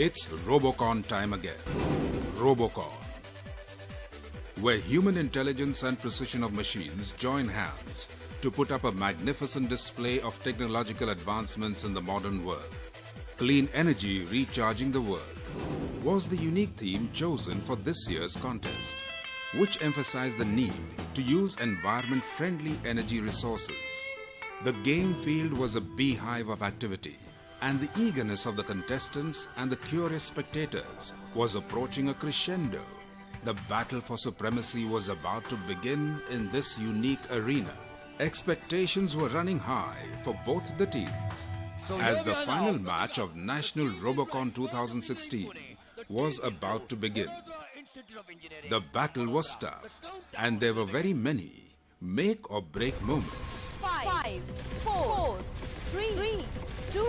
It's Robocon time again. Robocon, where human intelligence and precision of machines join hands to put up a magnificent display of technological advancements in the modern world. Clean energy recharging the world was the unique theme chosen for this year's contest, which emphasized the need to use environment-friendly energy resources. The game field was a beehive of activity, and the eagerness of the contestants and the curious spectators was approaching a crescendo. The battle for supremacy was about to begin in this unique arena. Expectations were running high for both the teams, as the final match of National Robocon 2016 was about to begin. The battle was tough, and there were very many make or break moments. 5, 4, 3, 2,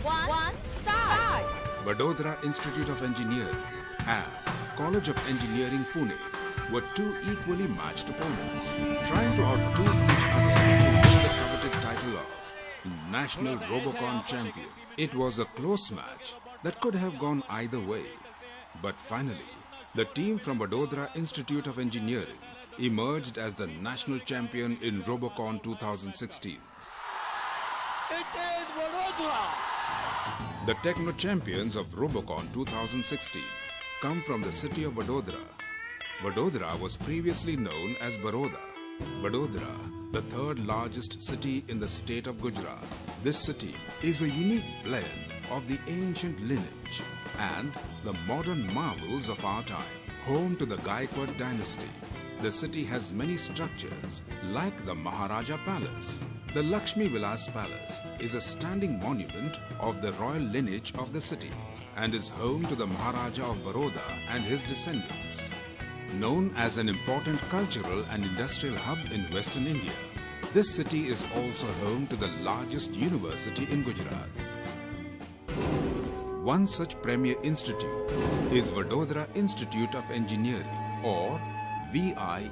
1, start! Vadodara Institute of Engineering and College of Engineering Pune were two equally matched opponents, trying to outdo each other to win the coveted title of National Robocon Champion. It was a close match that could have gone either way, but finally, the team from Vadodara Institute of Engineering emerged as the national champion in Robocon 2016. It is Vadodara! The Techno Champions of Robocon 2016 come from the city of Vadodara. Vadodara was previously known as Baroda. Vadodara, the third largest city in the state of Gujarat. This city is a unique blend of the ancient lineage and the modern marvels of our time. Home to the Gaikwad dynasty, the city has many structures like the Maharaja Palace. The Lakshmi Vilas Palace is a standing monument of the royal lineage of the city and is home to the Maharaja of Baroda and his descendants. Known as an important cultural and industrial hub in Western India, this city is also home to the largest university in Gujarat. One such premier institute is Vadodara Institute of Engineering, or VIER.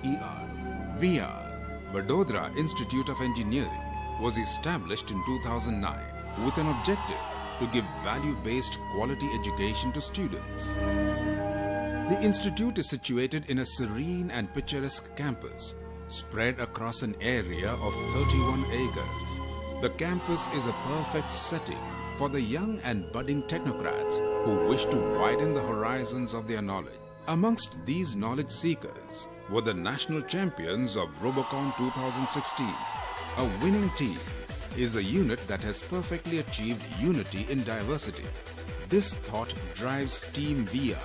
VIER, Vadodara Institute of Engineering, was established in 2009 with an objective to give value-based quality education to students. The institute is situated in a serene and picturesque campus spread across an area of 31 acres. The campus is a perfect setting for the young and budding technocrats who wish to widen the horizons of their knowledge. Amongst these knowledge seekers were the national champions of Robocon 2016. A winning team is a unit that has perfectly achieved unity in diversity. This thought drives Team VIER,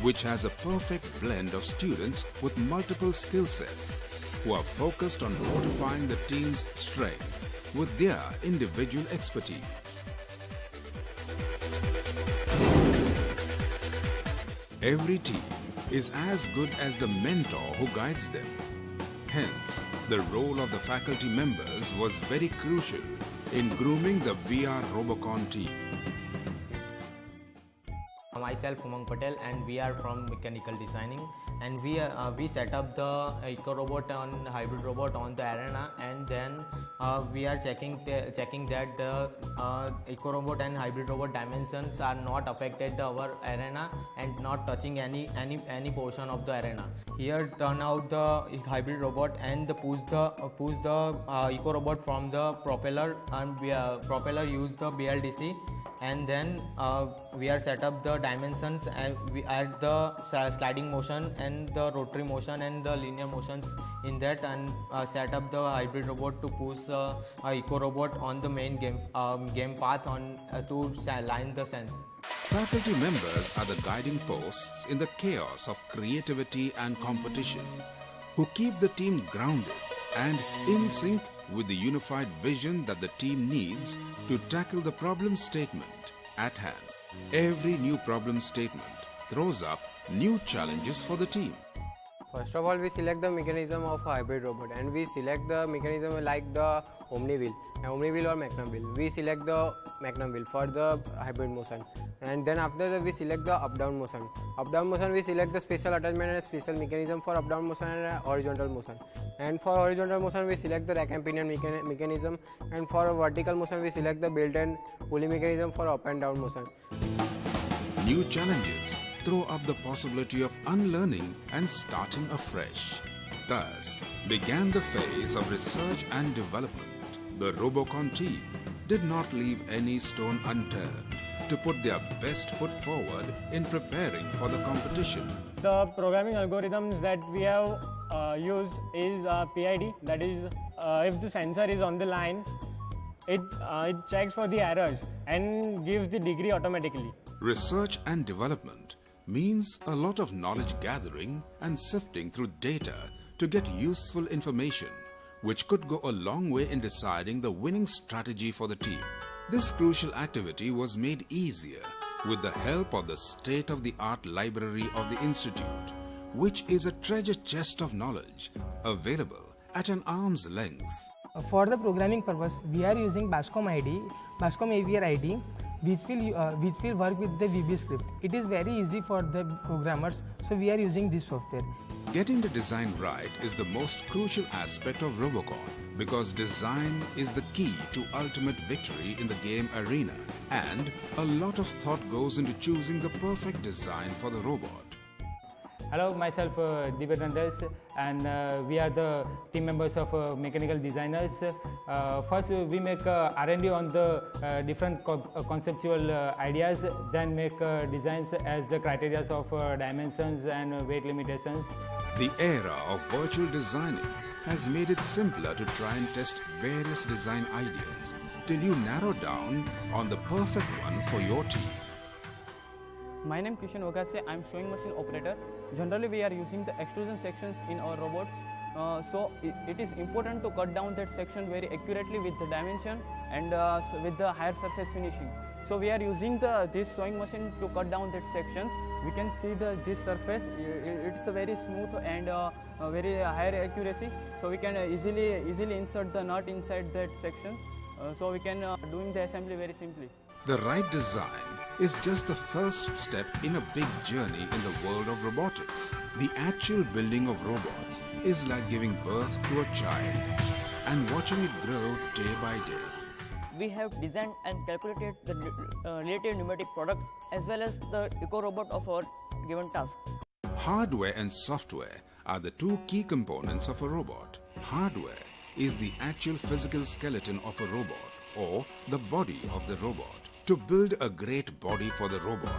which has a perfect blend of students with multiple skill sets who are focused on fortifying the team's strength with their individual expertise. Every team is as good as the mentor who guides them. Hence, the role of the faculty members was very crucial in grooming the VIER Robocon team. Myself Umang Patel, and we are from mechanical designing, and we set up the eco robot on hybrid robot on the arena, and then we are checking that the eco robot and hybrid robot dimensions are not affected our arena and not touching any portion of the arena. Here turn out the hybrid robot and push the eco robot from the propeller, and propeller use the BLDC, and then we are set up the dimensions, and we add the sliding motion and the rotary motion and the linear motions in that, and set up the hybrid robot to push eco robot on the main game path on to line the sense. Faculty members are the guiding posts in the chaos of creativity and competition, who keep the team grounded and in sync with the unified vision that the team needs to tackle the problem statement at hand. Every new problem statement throws up new challenges for the team. First of all, we select the mechanism of a hybrid robot, and we select the mechanism like the Omni wheel or Magnum wheel. We select the Magnum wheel for the hybrid motion, and then after that we select the up-down motion. Up-down motion we select the special attachment and special mechanism for up-down motion and horizontal motion. And for horizontal motion, we select the rack and pinion mechanism, and for vertical motion, we select the belt and pulley mechanism for up and down motion. New challenges throw up the possibility of unlearning and starting afresh. Thus began the phase of research and development. The Robocon team did not leave any stone unturned to put their best foot forward in preparing for the competition. The programming algorithms that we have used is PID, that is if the sensor is on the line, it checks for the errors and gives the degree automatically. Research and development means a lot of knowledge gathering and sifting through data to get useful information, which could go a long way in deciding the winning strategy for the team. This crucial activity was made easier with the help of the state-of-the-art library of the Institute, which is a treasure chest of knowledge available at an arm's length. For the programming purpose, we are using Bascom VIER ID, which will work with the VB script. It is very easy for the programmers, so we are using this software. Getting the design right is the most crucial aspect of Robocon, because design is the key to ultimate victory in the game arena, and a lot of thought goes into choosing the perfect design for the robot. Hello, myself Dibetandas, and we are the team members of mechanical designers. First we make R&D on the different conceptual ideas, then make designs as the criteria of dimensions and weight limitations. The era of virtual designing has made it simpler to try and test various design ideas till you narrow down on the perfect one for your team. My name is Kishan Ogase. I am sewing machine operator. Generally, we are using the extrusion sections in our robots. So it is important to cut down that section very accurately with the dimension and with the higher surface finishing. So we are using this sewing machine to cut down that sections. We can see this surface. It's a very smooth and very higher accuracy. So we can easily insert the nut inside that sections. So we can doing the assembly very simply. The right design is just the first step in a big journey in the world of robotics. The actual building of robots is like giving birth to a child and watching it grow day by day. We have designed and calculated the related pneumatic products as well as the eco-robot of our given task. Hardware and software are the two key components of a robot. Hardware is the actual physical skeleton of a robot, or the body of the robot. To build a great body for the robot,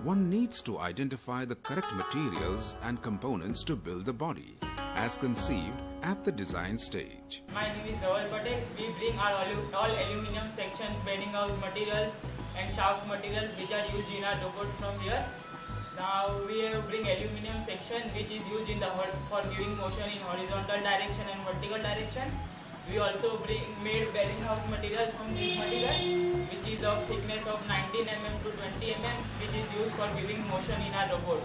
one needs to identify the correct materials and components to build the body, as conceived at the design stage. My name is Dhaval Patel. We bring our all aluminum sections, bedding house materials and shaft materials which are used in our robot from here. Now we bring aluminum section which is used for giving motion in horizontal direction and vertical direction. We also made bearing house material from this material, which is of thickness of 19 mm to 20 mm, which is used for giving motion in our robot.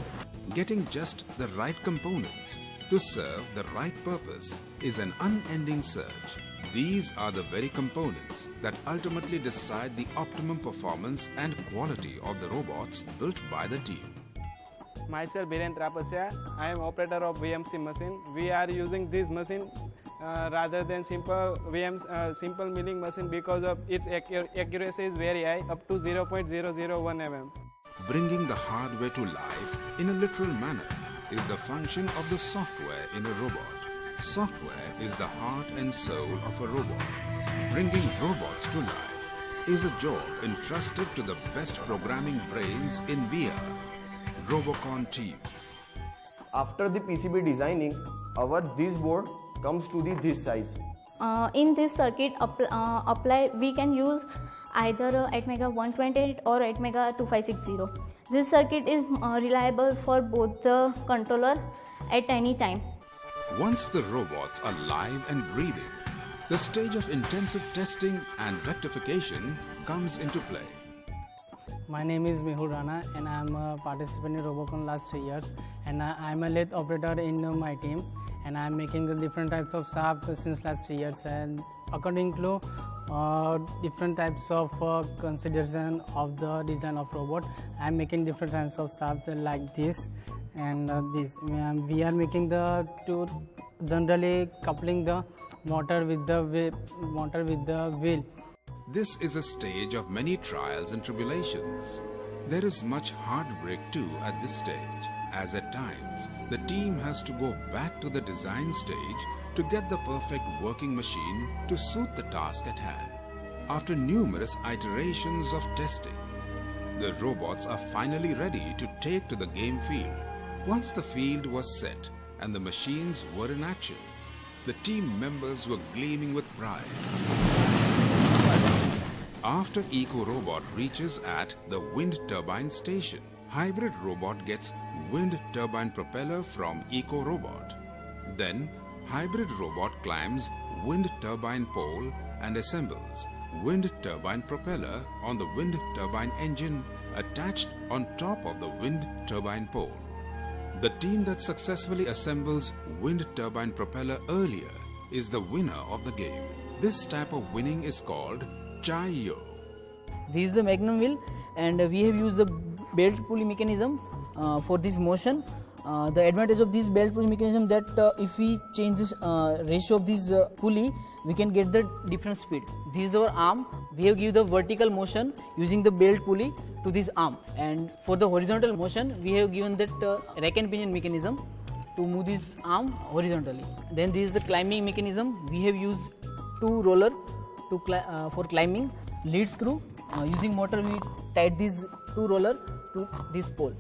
Getting just the right components to serve the right purpose is an unending search. These are the very components that ultimately decide the optimum performance and quality of the robots built by the team. Myself Biren Trapasya, I am operator of VMC machine. We are using this machine rather than simple milling machine because of its accuracy is very high, up to 0.001 mm. Bringing the hardware to life in a literal manner is the function of the software in a robot. Software is the heart and soul of a robot. Bringing robots to life is a job entrusted to the best programming brains in VIER, Robocon team. After the PCB designing, this board comes to this size. In this circuit we can use either 8MEGA 128 or 8MEGA 2560. This circuit is reliable for both the controller at any time. Once the robots are live and breathing, the stage of intensive testing and rectification comes into play. My name is Mehul Rana and I am a participant in Robocon last 3 years, and I am a lead operator in my team, and I am making the different types of shaft since last 3 years, and according to different types of consideration of the design of robot, I am making different types of shaft like this and this. We are making the two generally coupling the motor with the wheel. This is a stage of many trials and tribulations. There is much heartbreak too at this stage, as at times the team has to go back to the design stage to get the perfect working machine to suit the task at hand. After numerous iterations of testing, the robots are finally ready to take to the game field. Once the field was set and the machines were in action, the team members were gleaming with pride. After Eco Robot reaches at the wind turbine station, Hybrid Robot gets wind turbine propeller from Eco Robot. Then Hybrid Robot climbs wind turbine pole and assembles wind turbine propeller on the wind turbine engine attached on top of the wind turbine pole. The team that successfully assembles wind turbine propeller earlier is the winner of the game. This type of winning is called Chai-Yo. This is the magnum wheel, and we have used the belt pulley mechanism for this motion. The advantage of this belt pulley mechanism that if we change this ratio of this pulley, we can get the different speed. This is our arm. We have given the vertical motion using the belt pulley to this arm, and for the horizontal motion we have given that rack and pinion mechanism to move this arm horizontally. Then this is the climbing mechanism. We have used two roller for climbing. Lead screw, using motor we tied these two roller to this pole.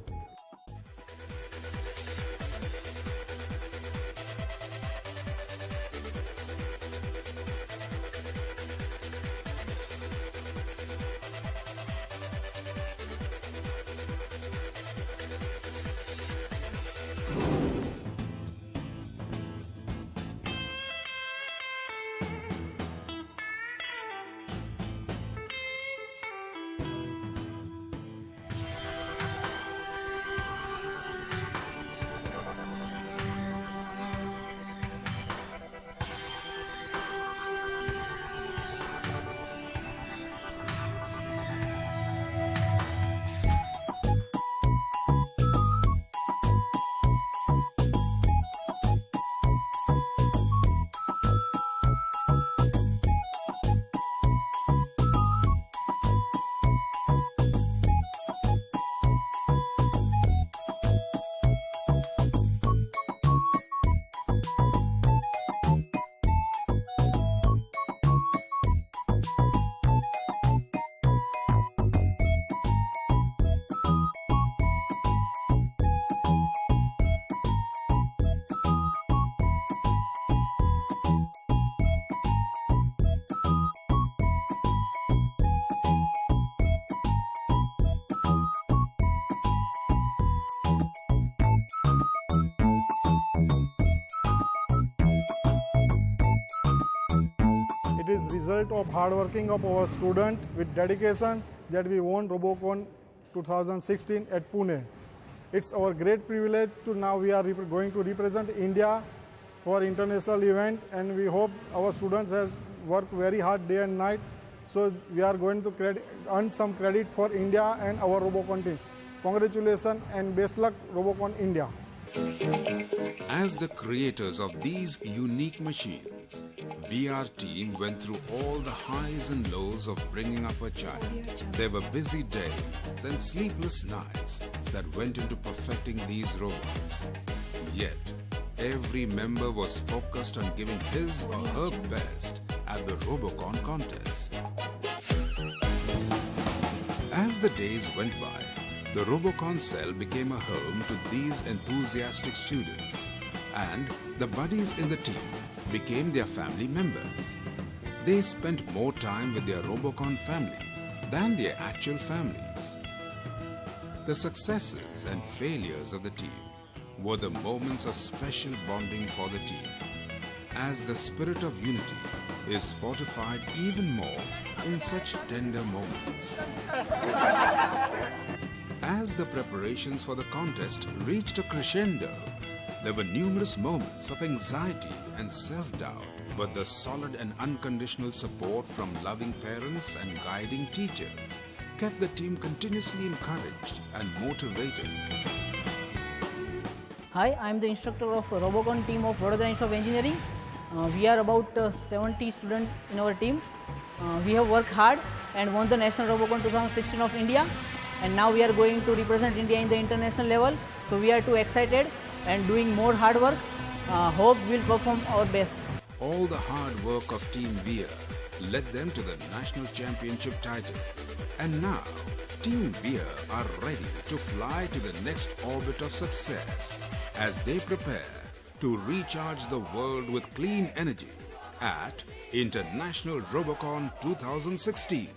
It is result of hard working of our student with dedication that we won Robocon 2016 at Pune. It's our great privilege to now we are going to represent India for international event, and we hope our students has worked very hard day and night. So we are going to earn some credit for India and our Robocon team. Congratulations and best luck Robocon India. As the creators of these unique machines, VIER team went through all the highs and lows of bringing up a child. There were busy days and sleepless nights that went into perfecting these robots. Yet, every member was focused on giving his or her best at the Robocon contest. As the days went by, the Robocon cell became a home to these enthusiastic students, and the buddies in the team became their family members. They spent more time with their Robocon family than their actual families. The successes and failures of the team were the moments of special bonding for the team, as the spirit of unity is fortified even more in such tender moments. As the preparations for the contest reached a crescendo, there were numerous moments of anxiety and self-doubt, but the solid and unconditional support from loving parents and guiding teachers kept the team continuously encouraged and motivated. Hi, I am the instructor of Robocon team of Vadodara Institute of Engineering. We are about 70 students in our team. We have worked hard and won the National Robocon 2016 of India, and now we are going to represent India in the international level. So we are too excited and doing more hard work. Hope we will perform our best. All the hard work of Team VIER led them to the national championship title. And now, Team VIER are ready to fly to the next orbit of success as they prepare to recharge the world with clean energy at International Robocon 2016.